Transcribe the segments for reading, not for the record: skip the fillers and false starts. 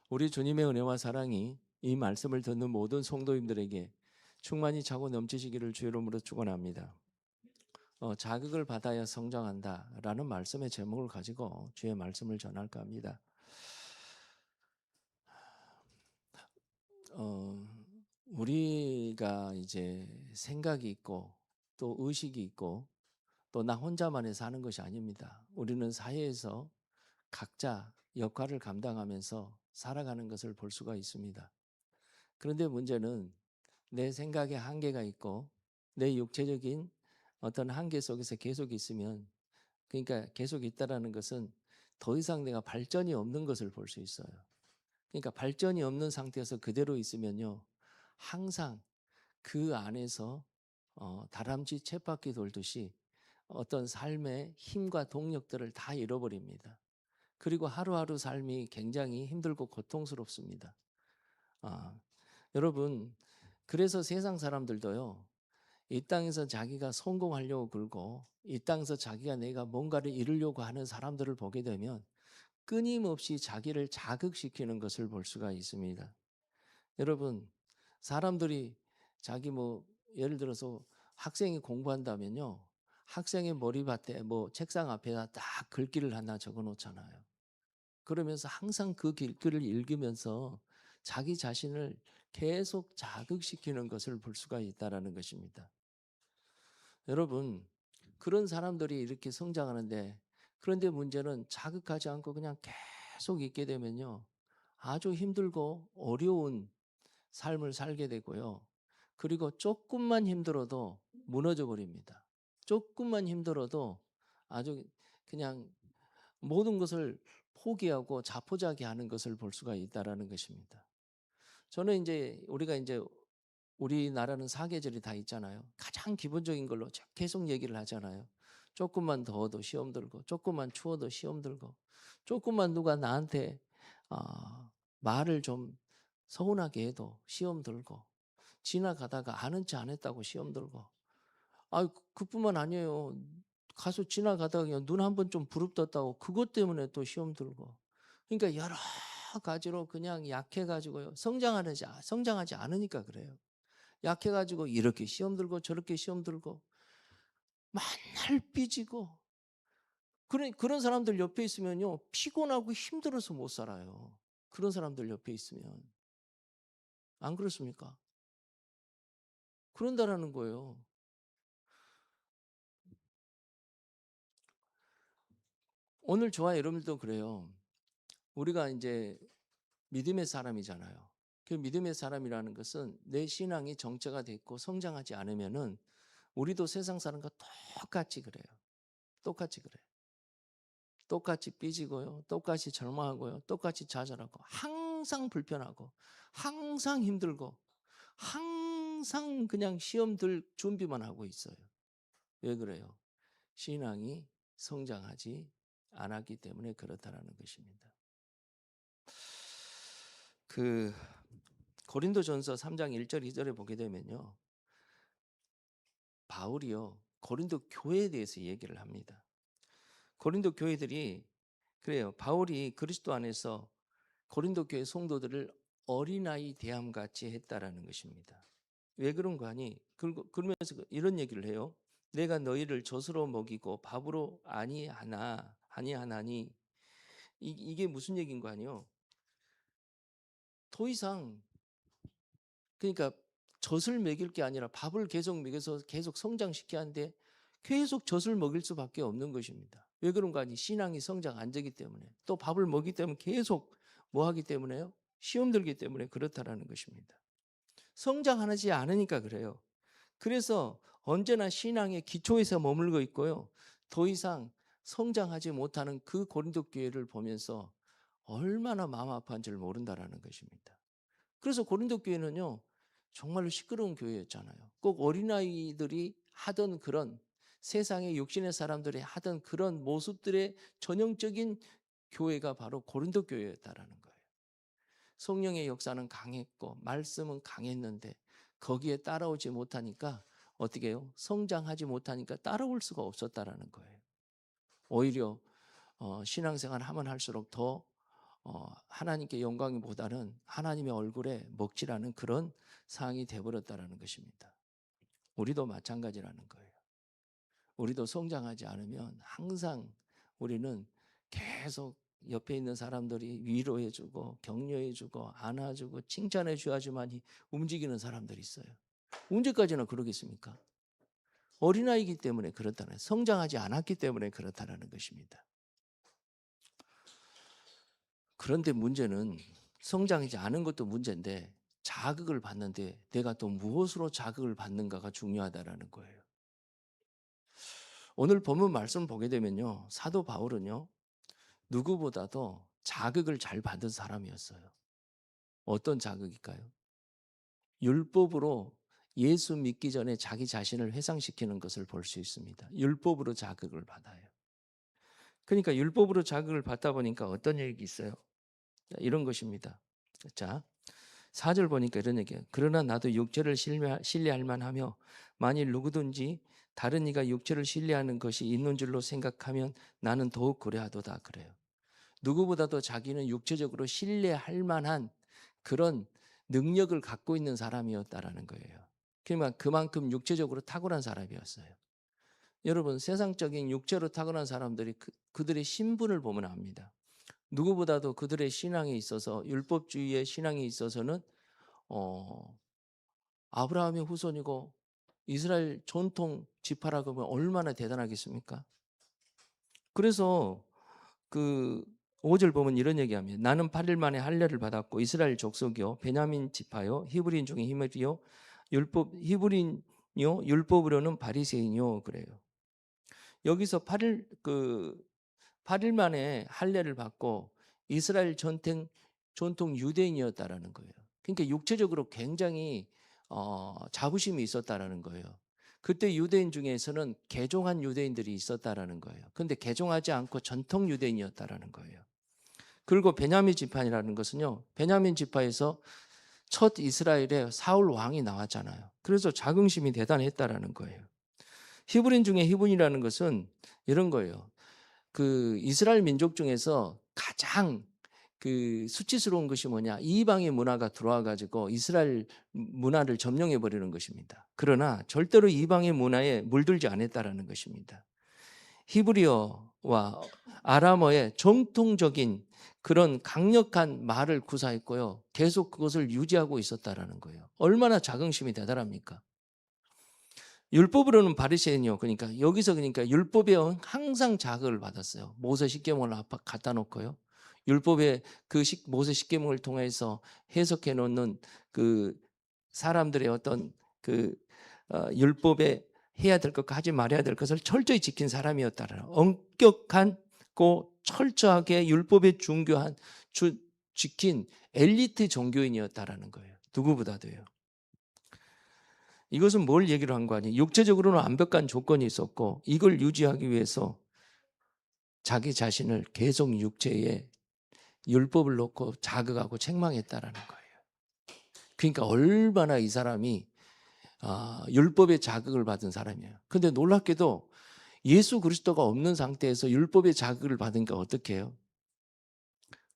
우리 주님의 은혜와 사랑이 이 말씀을 듣는 모든 성도님들에게 충만히 차고 넘치시기를 주의 이름으로 축원합니다. 자극을 받아야 성장한다라는 말씀의 제목을 가지고 주의 말씀을 전할까 합니다. 어, 우리가 이제 생각이 있고 또 의식이 있고 또 나 혼자만의 사는 것이 아닙니다. 우리는 사회에서 각자 역할을 감당하면서 살아가는 것을 볼 수가 있습니다. 그런데 문제는 내 생각에 한계가 있고 내 육체적인 어떤 한계 속에서 계속 있으면, 그러니까 계속 있다라는 것은 더 이상 내가 발전이 없는 것을 볼 수 있어요. 그러니까 발전이 없는 상태에서 그대로 있으면요, 항상 그 안에서 다람쥐 쳇바퀴 돌듯이 어떤 삶의 힘과 동력들을 다 잃어버립니다. 그리고 하루하루 삶이 굉장히 힘들고 고통스럽습니다. 아, 여러분, 그래서 세상 사람들도요, 이 땅에서 자기가 성공하려고 굴고 이 땅에서 자기가 내가 뭔가를 이루려고 하는 사람들을 보게 되면 끊임없이 자기를 자극시키는 것을 볼 수가 있습니다. 여러분, 사람들이 자기 예를 들어서 학생이 공부한다면요, 학생의 머리밭에 책상 앞에다 딱 글귀를 하나 적어 놓잖아요. 그러면서 항상 그 글귀를 읽으면서 자기 자신을 계속 자극시키는 것을 볼 수가 있다라는 것입니다. 여러분, 그런 사람들이 이렇게 성장하는데, 그런데 문제는 자극하지 않고 그냥 계속 있게 되면요, 아주 힘들고 어려운 삶을 살게 되고요. 그리고 조금만 힘들어도 무너져 버립니다. 조금만 힘들어도 아주 그냥 모든 것을 포기하고 자포자기하는 것을 볼 수가 있다라는 것입니다. 저는 이제 우리가 이제 우리나라는 사계절이 다 있잖아요. 가장 기본적인 걸로 계속 얘기를 하잖아요. 조금만 더워도 시험 들고, 조금만 추워도 시험 들고, 조금만 누가 나한테 말을 좀 서운하게 해도 시험 들고, 지나가다가 아는 체 안 했다고 시험 들고. 그뿐만 아니에요. 가서 지나가다가 그냥 눈 한 번 좀 부릅떴다고 그것 때문에 또 시험 들고. 그러니까 여러 가지로 그냥 약해가지고요. 성장하지 않으니까 그래요. 약해가지고 이렇게 시험 들고 저렇게 시험 들고 맨날 삐지고, 그런 사람들 옆에 있으면요, 피곤하고 힘들어서 못 살아요. 그런 사람들 옆에 있으면. 안 그렇습니까? 그런다라는 거예요. 오늘 저와 여러분들도 그래요. 우리가 이제 믿음의 사람이잖아요. 그 믿음의 사람이라는 것은 내 신앙이 정체가 됐고 성장하지 않으면은 우리도 세상 사람과 똑같이 그래요. 똑같이 그래요. 똑같이 삐지고요. 똑같이 절망하고요. 똑같이 좌절하고 항상 불편하고 항상 힘들고 항상 그냥 시험 들 준비만 하고 있어요. 왜 그래요? 신앙이 성장하지 않았기 때문에 그렇다라는 것입니다. 그 고린도전서 3장 1절 2절에 보게 되면요, 바울이요, 고린도 교회에 대해서 얘기를 합니다. 고린도 교회들이 그래요. 바울이 그리스도 안에서 고린도 교회 성도들을 어린아이 대함같이 했다라는 것입니다. 왜 그런 거 아니? 그러면서 이런 얘기를 해요. 내가 너희를 젖으로 먹이고 밥으로 아니하나니. 이게 무슨 얘기인 거 아니요? 더 이상, 그러니까 젖을 먹일 게 아니라 밥을 계속 먹여서 계속 성장시켜야 하는데 계속 젖을 먹일 수밖에 없는 것입니다. 왜 그런 거 아니? 신앙이 성장 안 되기 때문에, 또 밥을 먹기 때문에 계속 뭐 하기 때문에요? 시험 들기 때문에 그렇다라는 것입니다. 성장하지 않으니까 그래요. 그래서 언제나 신앙의 기초에서 머물고 있고요. 더 이상 성장하지 못하는 그 고린도 교회를 보면서 얼마나 마음 아파한 줄 모른다라는 것입니다. 그래서 고린도 교회는요, 정말로 시끄러운 교회였잖아요. 꼭 어린아이들이 하던 그런, 세상의 육신의 사람들이 하던 그런 모습들의 전형적인 교회가 바로 고린도 교회였다라는 거예요. 성령의 역사는 강했고 말씀은 강했는데 거기에 따라오지 못하니까 어떻게 해요? 성장하지 못하니까 따라올 수가 없었다라는 거예요. 오히려 신앙생활 하면 할수록 더 하나님께 영광보다는 하나님의 얼굴에 먹칠하는 그런 상황이 되어버렸다는 것입니다. 우리도 마찬가지라는 거예요. 우리도 성장하지 않으면 항상 우리는 계속 옆에 있는 사람들이 위로해주고 격려해주고 안아주고 칭찬해줘야지만 움직이는 사람들이 있어요. 언제까지나 그러겠습니까? 어린아이이기 때문에 그렇다는, 성장하지 않았기 때문에 그렇다는 것입니다. 그런데 문제는 성장하지 않은 것도 문제인데 자극을 받는데 내가 또 무엇으로 자극을 받는가가 중요하다는 거예요. 오늘 본문 말씀 보게 되면요, 사도 바울은요 누구보다도 자극을 잘 받은 사람이었어요. 어떤 자극일까요? 율법으로 예수 믿기 전에 자기 자신을 회상시키는 것을 볼 수 있습니다. 율법으로 자극을 받아요. 그러니까 율법으로 자극을 받다 보니까 어떤 얘기 있어요? 이런 것입니다. 자, 4절 보니까 이런 얘기예요. 그러나 나도 육체를 신뢰할 만하며 만일 누구든지 다른 이가 육체를 신뢰하는 것이 있는 줄로 생각하면 나는 더욱 그래하도다 그래요. 누구보다도 자기는 육체적으로 신뢰할 만한 그런 능력을 갖고 있는 사람이었다라는 거예요. 그러니까 그만큼 육체적으로 탁월한 사람이었어요. 여러분, 세상적인 육체로 탁월한 사람들이 그들의 신분을 보면 압니다. 누구보다도 그들의 신앙에 있어서, 율법주의의 신앙에 있어서는 아브라함의 후손이고 이스라엘 전통 지파라고 하면 얼마나 대단하겠습니까? 그래서 그 5절 보면 이런 얘기합니다. 나는 8일 만에 할례를 받았고 이스라엘 족속이요 베냐민 지파요 히브리인 중에 히브리요 히브리인요 율법으로는 바리새인이요 그래요. 여기서 8일 만에 할례를 받고 이스라엘 전통 유대인이었다라는 거예요. 그러니까 육체적으로 굉장히 자부심이 있었다라는 거예요. 그때 유대인 중에서는 개종한 유대인들이 있었다라는 거예요. 그런데 개종하지 않고 전통 유대인이었다라는 거예요. 그리고 베냐민 지파라는 것은요, 베냐민 지파에서 첫 이스라엘에 사울 왕이 나왔잖아요. 그래서 자긍심이 대단했다라는 거예요. 히브리인 중에 히브리라는 것은 이런 거예요. 그 이스라엘 민족 중에서 가장 그 수치스러운 것이 뭐냐? 이방의 문화가 들어와 가지고 이스라엘 문화를 점령해 버리는 것입니다. 그러나 절대로 이방의 문화에 물들지 않았다라는 것입니다. 히브리어와 아람어의 정통적인 그런 강력한 말을 구사했고요. 계속 그것을 유지하고 있었다라는 거예요. 얼마나 자긍심이 대단합니까? 율법으로는 바리새인이요. 그러니까 여기서 그러니까 율법에 항상 자극을 받았어요. 모세 십계명을 갖다 놓고요. 율법의 그 모세 십계명을 통해서 해석해 놓는 그 사람들의 어떤 그 율법에 해야 될 것과 하지 말아야 될 것을 철저히 지킨 사람이었다라. 엄격하고 철저하게 율법에 지킨 엘리트 종교인이었다라는 거예요. 누구보다도요. 이것은 뭘 얘기를 한 거 아니에요? 육체적으로는 완벽한 조건이 있었고 이걸 유지하기 위해서 자기 자신을 계속 육체에 율법을 놓고 자극하고 책망했다라는 거예요. 그러니까 얼마나 이 사람이 율법의 자극을 받은 사람이에요. 근데 놀랍게도 예수 그리스도가 없는 상태에서 율법의 자극을 받으니까 어떻게 해요?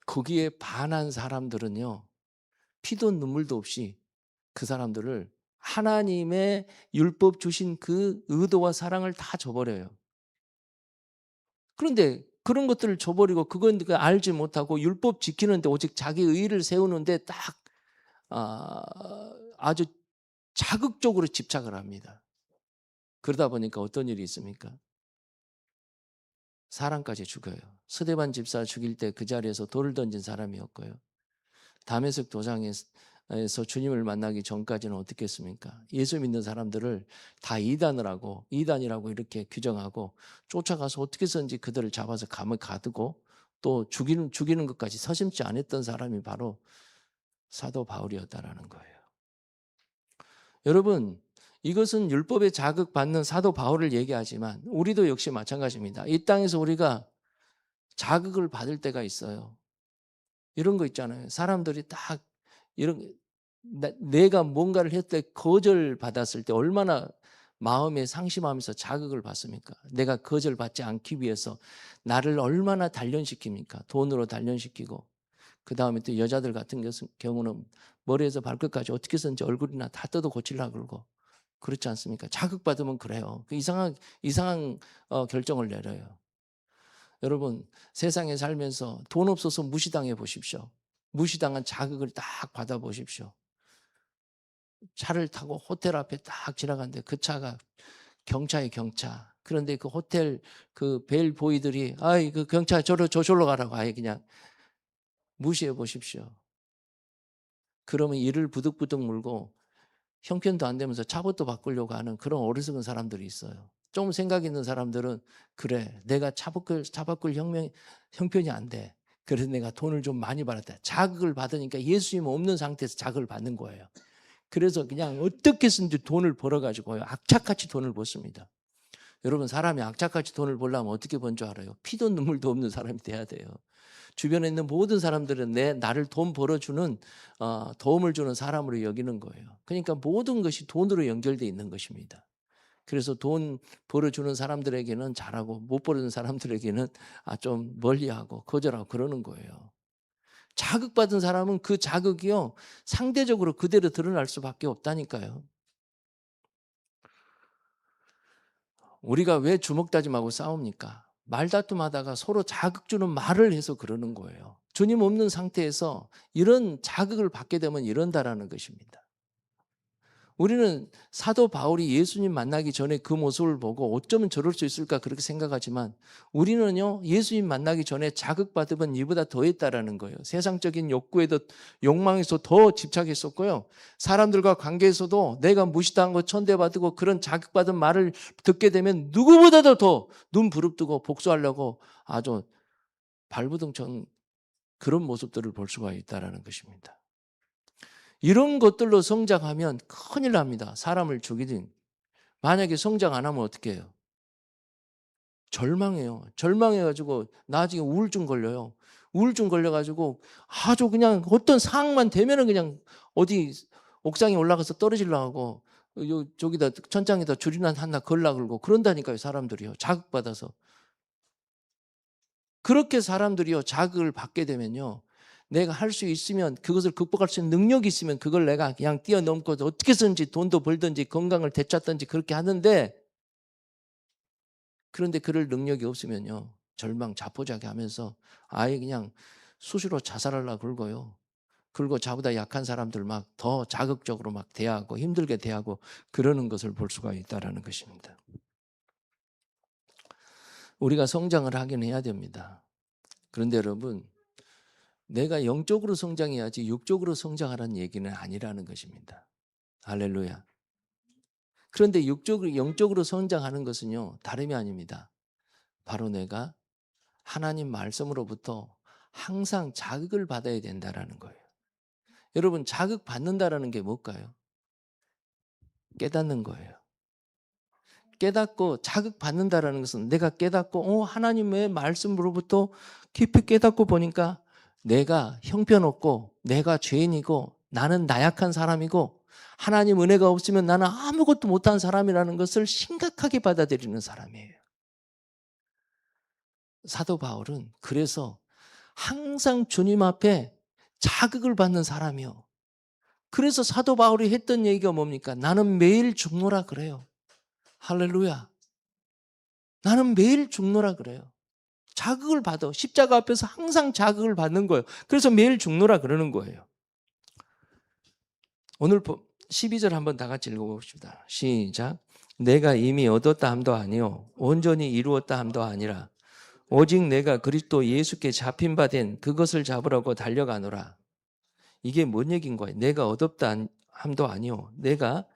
거기에 반한 사람들은요, 피도 눈물도 없이 그 사람들을 하나님의 율법 주신 그 의도와 사랑을 다 저버려요. 그런데 그런 것들을 저버리고 그건 알지 못하고 율법 지키는데 오직 자기 의의를 세우는데 딱 아주 자극적으로 집착을 합니다. 그러다 보니까 어떤 일이 있습니까? 사람까지 죽여요. 스데반 집사 죽일 때 그 자리에서 돌을 던진 사람이었고요. 다메섹 도상에서 주님을 만나기 전까지는 어떻게 했습니까? 예수 믿는 사람들을 다 이단이라고 이렇게 규정하고 쫓아가서 어떻게 해서든지 그들을 잡아서 감을 가두고 또 죽이는 것까지 서심지 않았던 사람이 바로 사도 바울이었다라는 거예요. 여러분, 이것은 율법에 자극받는 사도 바울을 얘기하지만 우리도 역시 마찬가지입니다. 이 땅에서 우리가 자극을 받을 때가 있어요. 이런 거 있잖아요. 사람들이 딱 이런 내가 뭔가를 했을 때 거절받았을 때 얼마나 마음에 상심하면서 자극을 받습니까? 내가 거절받지 않기 위해서 나를 얼마나 단련시킵니까? 돈으로 단련시키고 그다음에 또 여자들 같은 경우는 머리에서 발끝까지 어떻게 해서든지 얼굴이나 다 뜯어 고치려고 그러고 그렇지 않습니까? 자극받으면 그래요. 그 이상한 결정을 내려요. 여러분 세상에 살면서 돈 없어서 무시당해 보십시오. 무시당한 자극을 딱 받아 보십시오. 차를 타고 호텔 앞에 딱 지나갔는데 그 차가 경차에 경차. 그런데 그 호텔 그 벨보이들이 아이 그 경차 저절로 가라고 아예 그냥 무시해 보십시오. 그러면 이를 부득부득 물고 형편도 안 되면서 차부터 바꾸려고 하는 그런 어리석은 사람들이 있어요. 좀 생각 있는 사람들은 그래 내가 차 바꿀 형편이 안 돼. 그래서 내가 돈을 좀 많이 받았다. 자극을 받으니까 예수님 없는 상태에서 자극을 받는 거예요. 그래서 그냥 어떻게 해서든지 돈을 벌어가지고요. 악착같이 돈을 벌습니다. 여러분 사람이 악착같이 돈을 벌려면 어떻게 번 줄 알아요? 피도 눈물도 없는 사람이 돼야 돼요. 주변에 있는 모든 사람들은 나를 돈 벌어주는 도움을 주는 사람으로 여기는 거예요. 그러니까 모든 것이 돈으로 연결되어 있는 것입니다. 그래서 돈 벌어주는 사람들에게는 잘하고 못 벌어주는 사람들에게는 좀 멀리하고 거절하고 그러는 거예요. 자극받은 사람은 그 자극이요 상대적으로 그대로 드러날 수밖에 없다니까요. 우리가 왜 주먹다짐하고 싸웁니까? 말다툼하다가 서로 자극 주는 말을 해서 그러는 거예요. 주님 없는 상태에서 이런 자극을 받게 되면 이런다라는 것입니다. 우리는 사도 바울이 예수님 만나기 전에 그 모습을 보고 어쩌면 저럴 수 있을까 그렇게 생각하지만 우리는요 예수님 만나기 전에 자극받으면 이보다 더했다라는 거예요. 세상적인 욕구에도 욕망에서 더 집착했었고요. 사람들과 관계에서도 내가 무시당한 거 천대받고 그런 자극받은 말을 듣게 되면 누구보다도 더 눈 부릅뜨고 복수하려고 아주 발부둥천 그런 모습들을 볼 수가 있다라는 것입니다. 이런 것들로 성장하면 큰일 납니다. 사람을 죽이든. 만약에 성장 안 하면 어떻게 해요? 절망해요. 절망해가지고 나중에 우울증 걸려요. 우울증 걸려가지고 아주 그냥 어떤 상황만 되면은 그냥 어디 옥상에 올라가서 떨어지려고 하고 저기다 천장에다 줄이나 하나 걸라 그러고 그런다니까요. 사람들이요. 자극받아서. 그렇게 사람들이요. 자극을 받게 되면요. 내가 할 수 있으면 그것을 극복할 수 있는 능력이 있으면 그걸 내가 그냥 뛰어넘고 어떻게 해서든지 돈도 벌든지 건강을 되찾든지 그렇게 하는데 그런데 그럴 능력이 없으면요. 절망 자포자기 하면서 아예 그냥 수시로 자살하려고 그러고요. 그리고 자보다 약한 사람들 막 더 자극적으로 막 대하고 힘들게 대하고 그러는 것을 볼 수가 있다는 것입니다. 우리가 성장을 하긴 해야 됩니다. 그런데 여러분 내가 영적으로 성장해야지 육적으로 성장하라는 얘기는 아니라는 것입니다. 할렐루야. 그런데 영적으로 성장하는 것은요, 다름이 아닙니다. 바로 내가 하나님 말씀으로부터 항상 자극을 받아야 된다라는 거예요. 여러분, 자극 받는다라는 게 뭘까요? 깨닫는 거예요. 깨닫고 자극 받는다라는 것은 내가 깨닫고 하나님의 말씀으로부터 깊이 깨닫고 보니까 내가 형편없고 내가 죄인이고 나는 나약한 사람이고 하나님 은혜가 없으면 나는 아무것도 못한 사람이라는 것을 심각하게 받아들이는 사람이에요. 사도 바울은 그래서 항상 주님 앞에 자극을 받는 사람이요. 그래서 사도 바울이 했던 얘기가 뭡니까? 나는 매일 죽노라 그래요. 할렐루야. 나는 매일 죽노라 그래요. 자극을 받아. 십자가 앞에서 항상 자극을 받는 거예요. 그래서 매일 죽노라 그러는 거예요. 오늘 12절 한번 다 같이 읽어봅시다. 시작. 내가 이미 얻었다 함도 아니요 온전히 이루었다 함도 아니라 오직 내가 그리스도 예수께 잡힌 바 된 그것을 잡으라고 달려가노라. 이게 뭔 얘기인 거예요? 내가 얻었다 함도 아니요 내가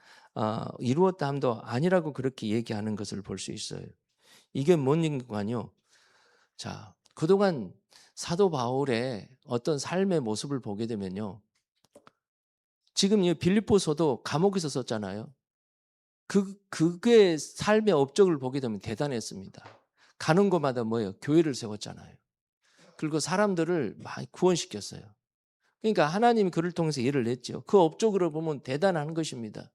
이루었다 함도 아니라고 그렇게 얘기하는 것을 볼 수 있어요. 이게 뭔 얘기인가요? 자, 그동안 사도 바울의 어떤 삶의 모습을 보게 되면요. 지금 이 빌립보서도 감옥에서 썼잖아요. 그게 삶의 업적을 보게 되면 대단했습니다. 가는 곳마다 뭐예요? 교회를 세웠잖아요. 그리고 사람들을 많이 구원시켰어요. 그러니까 하나님이 그를 통해서 일을 했죠. 그 업적으로 보면 대단한 것입니다.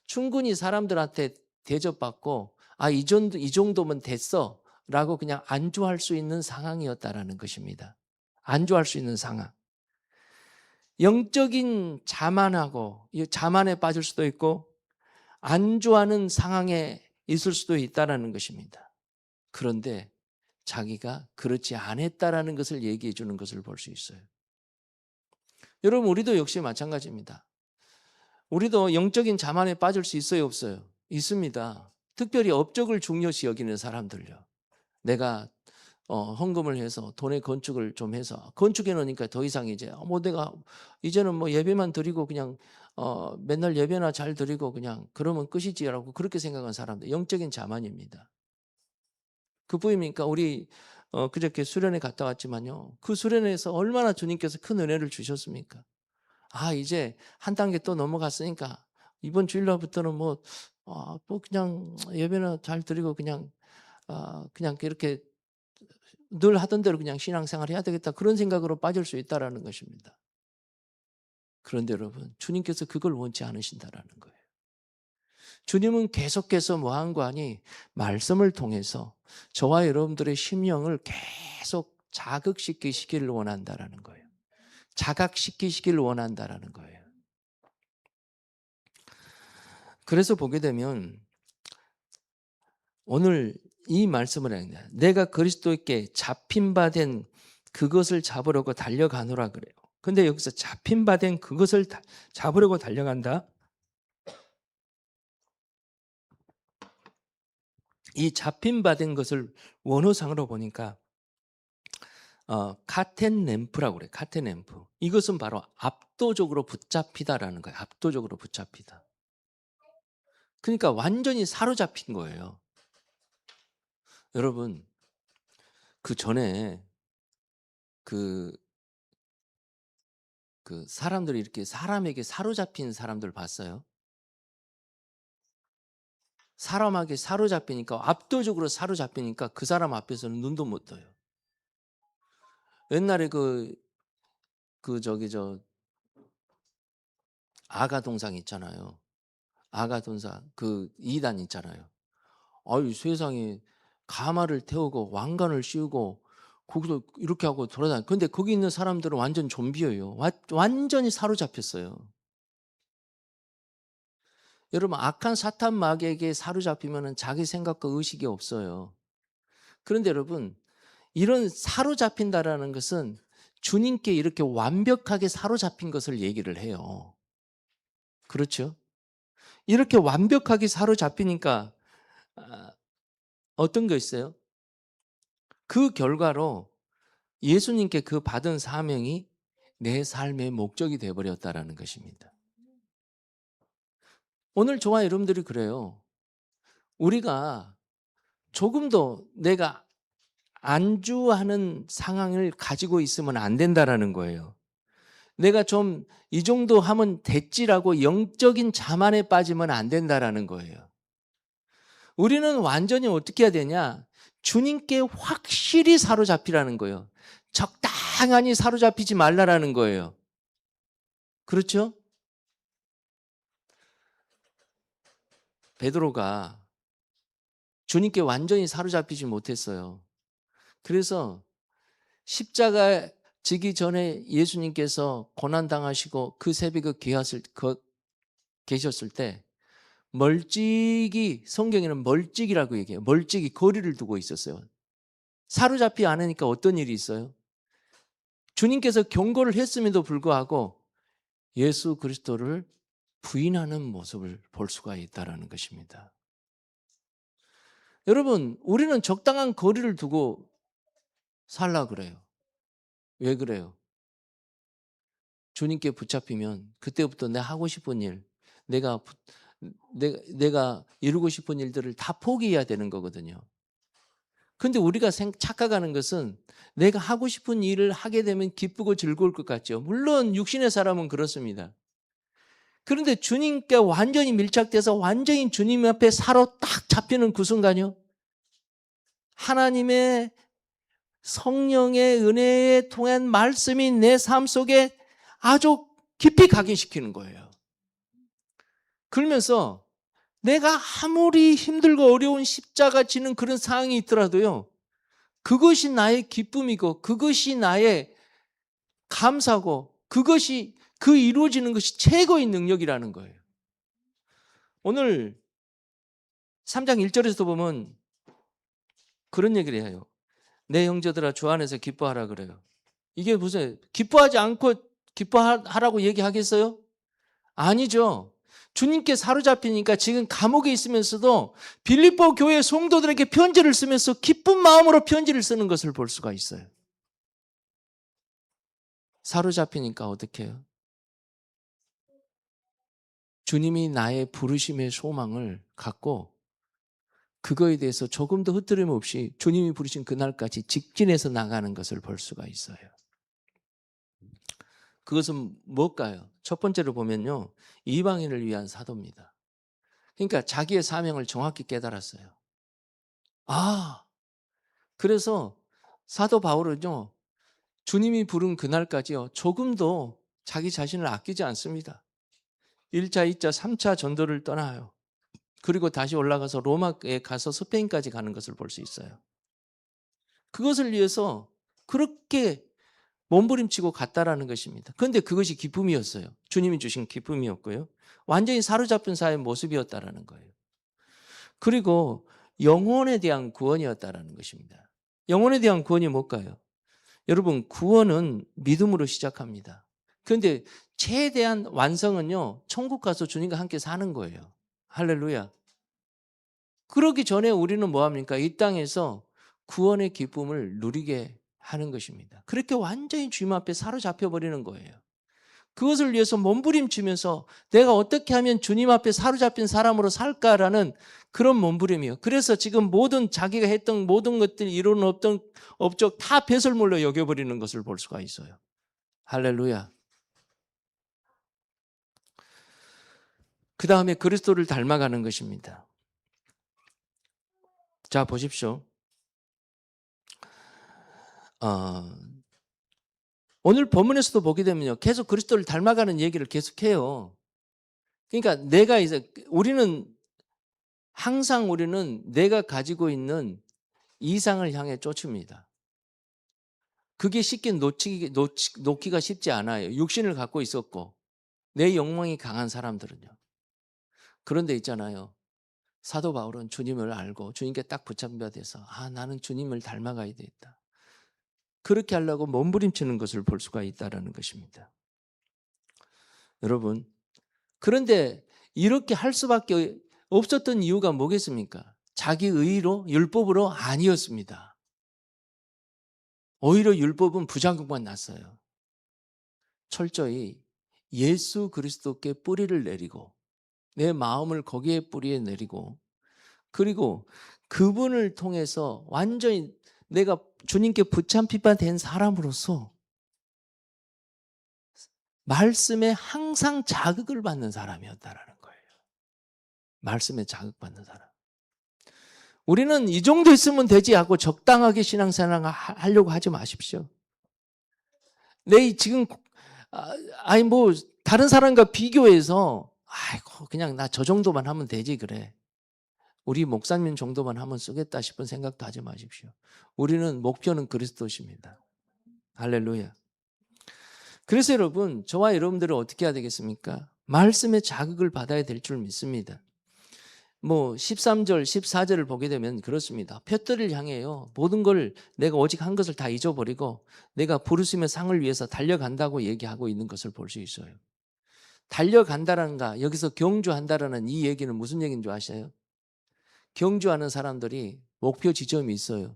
충분히 사람들한테 대접받고 이 정도면 됐어 라고 그냥 안주할 수 있는 상황이었다라는 것입니다. 안주할 수 있는 상황. 영적인 자만하고 자만에 빠질 수도 있고 안주하는 상황에 있을 수도 있다라는 것입니다. 그런데 자기가 그렇지 않았다라는 것을 얘기해 주는 것을 볼 수 있어요. 여러분, 우리도 역시 마찬가지입니다. 우리도 영적인 자만에 빠질 수 있어요, 없어요? 있습니다. 특별히 업적을 중요시 여기는 사람들요. 내가 헌금을 해서 돈의 건축을 좀 해서 건축해 놓으니까 더 이상 이제 내가 이제는 뭐 예배만 드리고 그냥 맨날 예배나 잘 드리고 그냥 그러면 끝이지라고 그렇게 생각한 사람들, 영적인 자만입니다. 그뿐입니까? 우리 그저께 수련회 갔다 왔지만요. 그 수련회에서 얼마나 주님께서 큰 은혜를 주셨습니까? 이제 한 단계 또 넘어갔으니까 이번 주일날부터는 뭐 그냥 예배나 잘 드리고 그냥 이렇게 늘 하던 대로 그냥 신앙생활 해야 되겠다, 그런 생각으로 빠질 수 있다라는 것입니다. 그런데 여러분, 주님께서 그걸 원치 않으신다라는 거예요. 주님은 계속해서 뭐한관이 말씀을 통해서 저와 여러분들의 심령을 계속 자극시키시기를 원한다라는 거예요. 자각시키시기를 원한다라는 거예요. 그래서 보게 되면 오늘 이 말씀을 합니다. 내가 그리스도께 잡힌 바 된 그것을 잡으려고 달려가노라 그래요. 근데 여기서 잡힌 바 된 그것을 잡으려고 달려간다. 이 잡힌 바 된 것을 원어상으로 보니까 카텐램프라고 그래요. 카텐램프. 이것은 바로 압도적으로 붙잡히다라는 거예요. 압도적으로 붙잡히다. 그러니까 완전히 사로잡힌 거예요. 여러분, 그 전에 그 사람들이 이렇게 사람에게 사로잡힌 사람들 봤어요? 사람에게 사로잡히니까, 압도적으로 사로잡히니까 그 사람 앞에서는 눈도 못 떠요. 옛날에 아가동상 있잖아요. 아가동상, 이단 있잖아요. 세상에 가마를 태우고 왕관을 씌우고 거기서 이렇게 하고 돌아다녀. 근데 거기 있는 사람들은 완전 좀비예요. 완전히 사로잡혔어요. 여러분, 악한 사탄 마귀에게 사로잡히면 자기 생각과 의식이 없어요. 그런데 여러분, 이런 사로잡힌다라는 것은 주님께 이렇게 완벽하게 사로잡힌 것을 얘기를 해요. 그렇죠? 이렇게 완벽하게 사로잡히니까 어떤 거 있어요? 그 결과로 예수님께 그 받은 사명이 내 삶의 목적이 되어버렸다라는 것입니다. 오늘 저와 여러분들이 그래요. 우리가 조금도 내가 안주하는 상황을 가지고 있으면 안 된다라는 거예요. 내가 좀 이 정도 하면 됐지라고 영적인 자만에 빠지면 안 된다라는 거예요. 우리는 완전히 어떻게 해야 되냐? 주님께 확실히 사로잡히라는 거예요. 적당히 사로잡히지 말라라는 거예요. 그렇죠? 베드로가 주님께 완전히 사로잡히지 못했어요. 그래서 십자가 지기 전에 예수님께서 고난당하시고 그 새벽에 계셨을 때 멀찍이, 성경에는 멀찍이라고 얘기해요. 멀찍이 거리를 두고 있었어요. 사로잡히 않으니까 어떤 일이 있어요? 주님께서 경고를 했음에도 불구하고 예수 그리스도를 부인하는 모습을 볼 수가 있다는 것입니다. 여러분, 우리는 적당한 거리를 두고 살라 그래요. 왜 그래요? 주님께 붙잡히면 그때부터 내가 하고 싶은 일, 내가 이루고 싶은 일들을 다 포기해야 되는 거거든요. 근데 우리가 착각하는 것은 내가 하고 싶은 일을 하게 되면 기쁘고 즐거울 것 같죠. 물론 육신의 사람은 그렇습니다. 그런데 주님께 완전히 밀착돼서 완전히 주님 앞에 사로 딱 잡히는 그 순간이요, 하나님의 성령의 은혜에 통한 말씀이 내 삶 속에 아주 깊이 각인시키는 거예요. 그러면서 내가 아무리 힘들고 어려운 십자가 지는 그런 상황이 있더라도요, 그것이 나의 기쁨이고 그것이 나의 감사고 그것이 그 이루어지는 것이 최고의 능력이라는 거예요. 오늘 3장 1절에서 보면 그런 얘기를 해요. 내 형제들아 주 안에서 기뻐하라 그래요. 이게 무슨 기뻐하지 않고 기뻐하라고 얘기하겠어요? 아니죠. 주님께 사로잡히니까 지금 감옥에 있으면서도 빌립보 교회 성도들에게 편지를 쓰면서 기쁜 마음으로 편지를 쓰는 것을 볼 수가 있어요. 사로잡히니까 어떻게 해요? 주님이 나의 부르심의 소망을 갖고 그거에 대해서 조금도 흐트림 없이 주님이 부르신 그날까지 직진해서 나가는 것을 볼 수가 있어요. 그것은 뭘까요? 첫 번째로 보면요. 이방인을 위한 사도입니다. 그러니까 자기의 사명을 정확히 깨달았어요. 그래서 사도 바울은요. 주님이 부른 그날까지요. 조금도 자기 자신을 아끼지 않습니다. 1차, 2차, 3차 전도를 떠나요. 그리고 다시 올라가서 로마에 가서 스페인까지 가는 것을 볼 수 있어요. 그것을 위해서 그렇게 몸부림치고 갔다라는 것입니다. 그런데 그것이 기쁨이었어요. 주님이 주신 기쁨이었고요. 완전히 사로잡힌 사회의 모습이었다라는 거예요. 그리고 영혼에 대한 구원이었다라는 것입니다. 영혼에 대한 구원이 뭘까요? 여러분, 구원은 믿음으로 시작합니다. 그런데 최대한 완성은요, 천국 가서 주님과 함께 사는 거예요. 할렐루야. 그러기 전에 우리는 뭐합니까? 이 땅에서 구원의 기쁨을 누리게 하는 것입니다. 그렇게 완전히 주님 앞에 사로잡혀 버리는 거예요. 그것을 위해서 몸부림치면서 내가 어떻게 하면 주님 앞에 사로잡힌 사람으로 살까라는 그런 몸부림이에요. 그래서 지금 모든 자기가 했던 모든 것들이 이루는 없던 업적 다 배설물로 여겨버리는 것을 볼 수가 있어요. 할렐루야. 그 다음에 그리스도를 닮아가는 것입니다. 자, 보십시오. 오늘 본문에서도 보게 되면요. 계속 그리스도를 닮아가는 얘기를 계속해요. 그러니까 항상 우리는 내가 가지고 있는 이상을 향해 쫓습니다. 그게 쉽게 놓기가 쉽지 않아요. 육신을 갖고 있었고 내 욕망이 강한 사람들은요. 그런데 있잖아요. 사도 바울은 주님을 알고 주님께 딱 붙잡혀야 돼서 나는 주님을 닮아가야 되겠다. 그렇게 하려고 몸부림치는 것을 볼 수가 있다는 것입니다. 여러분, 그런데 이렇게 할 수밖에 없었던 이유가 뭐겠습니까? 자기 의로, 율법으로 아니었습니다. 오히려 율법은 부작용만 났어요. 철저히 예수 그리스도께 뿌리를 내리고 내 마음을 거기에 뿌리에 내리고 그리고 그분을 통해서 완전히 내가 주님께 붙잡히바 된 사람으로서 말씀에 항상 자극을 받는 사람이었다라는 거예요. 말씀에 자극받는 사람. 우리는 이 정도 있으면 되지 하고 적당하게 신앙생활 하려고 하지 마십시오. 지금 다른 사람과 비교해서 그냥 나 저 정도만 하면 되지 그래. 우리 목사님 정도만 하면 쓰겠다 싶은 생각도 하지 마십시오. 우리는 목표는 그리스도십니다. 할렐루야. 그래서 여러분, 저와 여러분들은 어떻게 해야 되겠습니까? 말씀의 자극을 받아야 될 줄 믿습니다. 13절, 14절을 보게 되면 그렇습니다. 푯들을 향해요. 모든 걸 내가 오직 한 것을 다 잊어버리고 내가 부르심의 상을 위해서 달려간다고 얘기하고 있는 것을 볼 수 있어요. 달려간다는가, 여기서 경주한다라는 이 얘기는 무슨 얘기인 줄 아세요? 경주하는 사람들이 목표 지점이 있어요.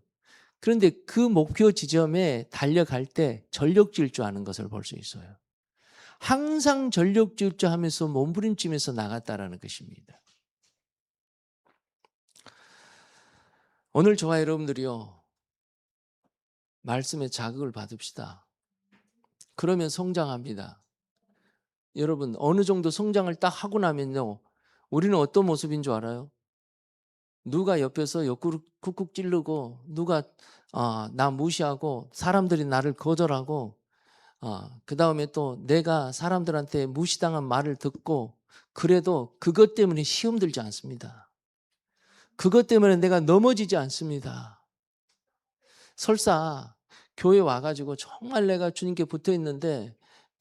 그런데 그 목표 지점에 달려갈 때 전력 질주하는 것을 볼 수 있어요. 항상 전력 질주하면서 몸부림치면서 나갔다라는 것입니다. 오늘 저와 여러분들이요, 말씀에 자극을 받읍시다. 그러면 성장합니다. 여러분, 어느 정도 성장을 딱 하고 나면요, 우리는 어떤 모습인 줄 알아요? 누가 옆에서 옆구리 쿡쿡 찌르고 누가 나 무시하고 사람들이 나를 거절하고 그 다음에 또 내가 사람들한테 무시당한 말을 듣고 그래도 그것 때문에 시험 들지 않습니다. 그것 때문에 내가 넘어지지 않습니다. 설사 교회 와가지고 정말 내가 주님께 붙어 있는데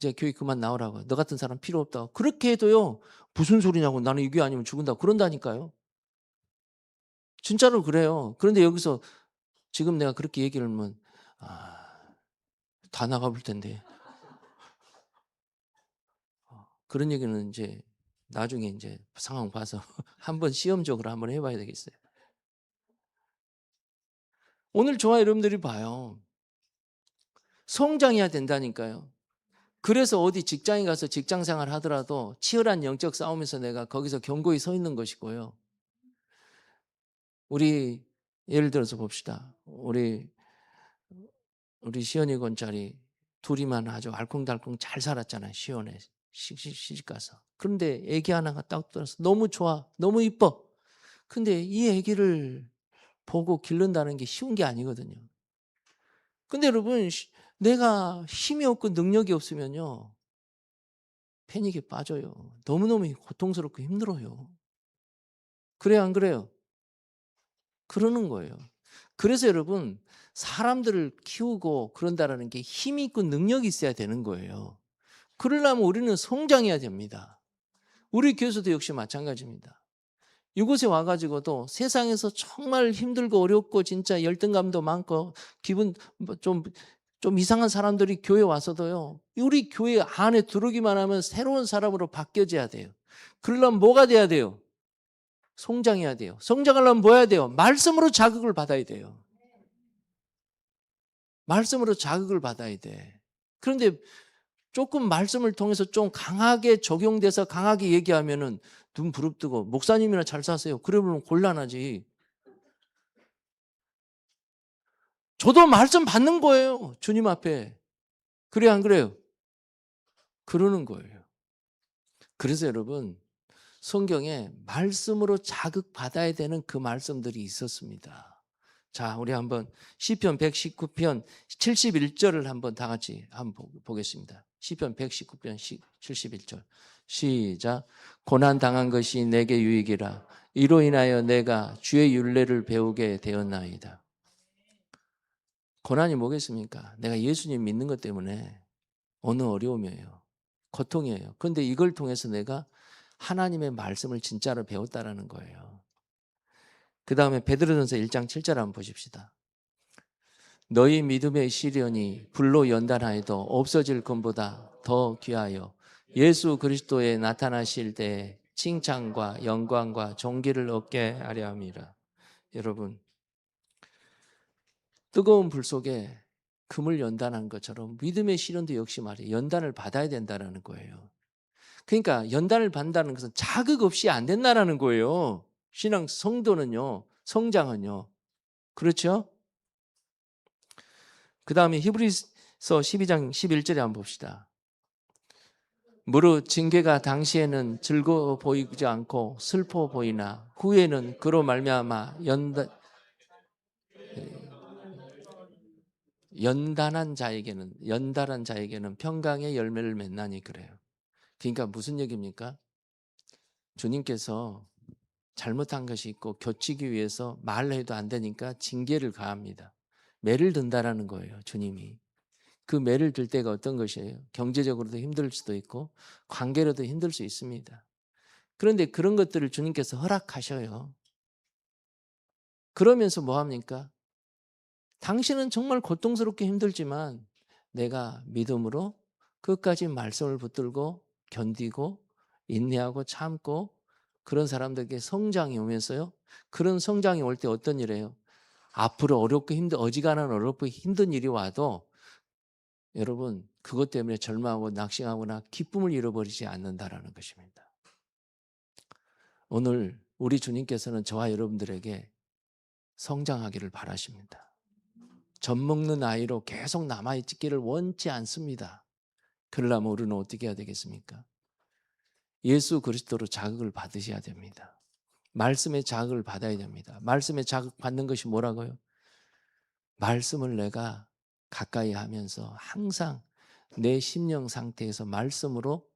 이제 교회 그만 나오라고. 너 같은 사람 필요 없다고. 그렇게 해도요. 무슨 소리냐고. 나는 이 교회 아니면 죽는다고. 그런다니까요. 진짜로 그래요. 그런데 여기서 지금 내가 그렇게 얘기를 하면 다 나가 볼 텐데. 그런 얘기는 이제 나중에 이제 상황 봐서 한번 시험적으로 한번 해 봐야 되겠어요. 오늘 저와 여러분들이 봐요. 성장해야 된다니까요. 그래서 어디 직장에 가서 직장 생활 하더라도 치열한 영적 싸움에서 내가 거기서 견고히 서 있는 것이고요. 우리 예를 들어서 봅시다. 우리 시연이 건짜리 둘이만 아주 알콩달콩 잘 살았잖아요. 시원해. 시집 가서. 그런데 애기 하나가 딱 들어서 너무 좋아. 너무 이뻐. 근데 이 애기를 보고 기른다는 게 쉬운 게 아니거든요. 근데 여러분, 내가 힘이 없고 능력이 없으면요. 패닉에 빠져요. 너무너무 고통스럽고 힘들어요. 그래요, 안 그래요? 그러는 거예요. 그래서 여러분, 사람들을 키우고 그런다라는 게 힘이 있고 능력이 있어야 되는 거예요. 그러려면 우리는 성장해야 됩니다. 우리 교회에서도 역시 마찬가지입니다. 이곳에 와가지고도 세상에서 정말 힘들고 어렵고 진짜 열등감도 많고 기분 좀 이상한 사람들이 교회 와서도요. 우리 교회 안에 들어오기만 하면 새로운 사람으로 바뀌어져야 돼요. 그러려면 뭐가 돼야 돼요? 성장해야 돼요. 성장하려면 뭐 해야 돼요? 말씀으로 자극을 받아야 돼요. 말씀으로 자극을 받아야 돼. 그런데 조금 말씀을 통해서 좀 강하게 적용돼서 강하게 얘기하면은 눈 부릅뜨고 목사님이나 잘 사세요. 그러면 곤란하지. 저도 말씀 받는 거예요. 주님 앞에. 그래요, 안 그래요? 그러는 거예요. 그래서 여러분, 성경에 말씀으로 자극받아야 되는 그 말씀들이 있었습니다. 자, 우리 한번 시편 119편 71절을 한번 다 같이 한번 보겠습니다. 시편 119편 71절. 시작. 고난 당한 것이 내게 유익이라. 이로 인하여 내가 주의 율례를 배우게 되었나이다. 고난이 뭐겠습니까? 내가 예수님 믿는 것 때문에 어느 어려움이에요. 고통이에요. 그런데 이걸 통해서 내가 하나님의 말씀을 진짜로 배웠다라는 거예요. 그 다음에 베드로전서 1장 7절 한번 보십시다. 너희 믿음의 시련이 불로 연단하여도 없어질 것보다 더 귀하여 예수 그리스도에 나타나실 때 칭찬과 영광과 존귀를 얻게 하려 함이라. 여러분, 뜨거운 불 속에 금을 연단한 것처럼 믿음의 시련도 역시 말이에요. 연단을 받아야 된다는 거예요. 그러니까 연단을 받는다는 것은 자극 없이 안 된다는 거예요. 신앙 성도는요. 성장은요. 그렇죠? 그 다음에 히브리서 12장 11절에 한번 봅시다. 무릇 징계가 당시에는 즐거워 보이지 않고 슬퍼 보이나 후에는 그로 말미암아 연단한 자에게는 평강의 열매를 맺나니 그래요. 그러니까 무슨 얘기입니까? 주님께서 잘못한 것이 있고 고치기 위해서 말을 해도 안 되니까 징계를 가합니다. 매를 든다라는 거예요, 주님이. 그 매를 들 때가 어떤 것이에요? 경제적으로도 힘들 수도 있고 관계로도 힘들 수 있습니다. 그런데 그런 것들을 주님께서 허락하셔요. 그러면서 뭐 합니까? 당신은 정말 고통스럽게 힘들지만 내가 믿음으로 끝까지 말씀을 붙들고 견디고 인내하고 참고 그런 사람들에게 성장이 오면서요. 그런 성장이 올 때 어떤 일이에요? 앞으로 어지간한 어렵고 힘든 일이 와도 여러분 그것 때문에 절망하고 낙심하거나 기쁨을 잃어버리지 않는다라는 것입니다. 오늘 우리 주님께서는 저와 여러분들에게 성장하기를 바라십니다. 젖 먹는 아이로 계속 남아있기를 원치 않습니다. 그러려면 우리는 어떻게 해야 되겠습니까? 예수 그리스도로 자극을 받으셔야 됩니다. 말씀의 자극을 받아야 됩니다. 말씀의 자극 받는 것이 뭐라고요? 말씀을 내가 가까이 하면서 항상 내 심령 상태에서 말씀으로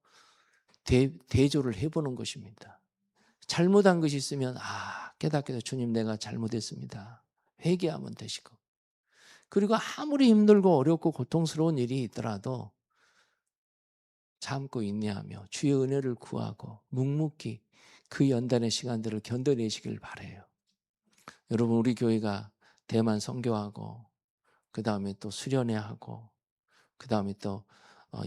대조를 해보는 것입니다. 잘못한 것이 있으면 깨닫게 해서 주님 내가 잘못했습니다. 회개하면 되시고 그리고 아무리 힘들고 어렵고 고통스러운 일이 있더라도 참고 인내하며 주의 은혜를 구하고 묵묵히 그 연단의 시간들을 견뎌내시길 바라요. 여러분, 우리 교회가 대만 선교하고 그다음에 또 수련회하고 그다음에 또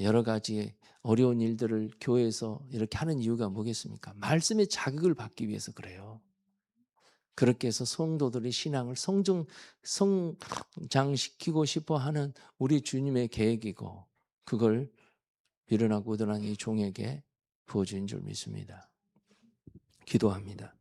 여러 가지 어려운 일들을 교회에서 이렇게 하는 이유가 뭐겠습니까? 말씀의 자극을 받기 위해서 그래요. 그렇게 해서 성도들의 신앙을 성장시키고 싶어 하는 우리 주님의 계획이고, 그걸 미련하고 우둔한 이 종에게 부어진 줄 믿습니다. 기도합니다.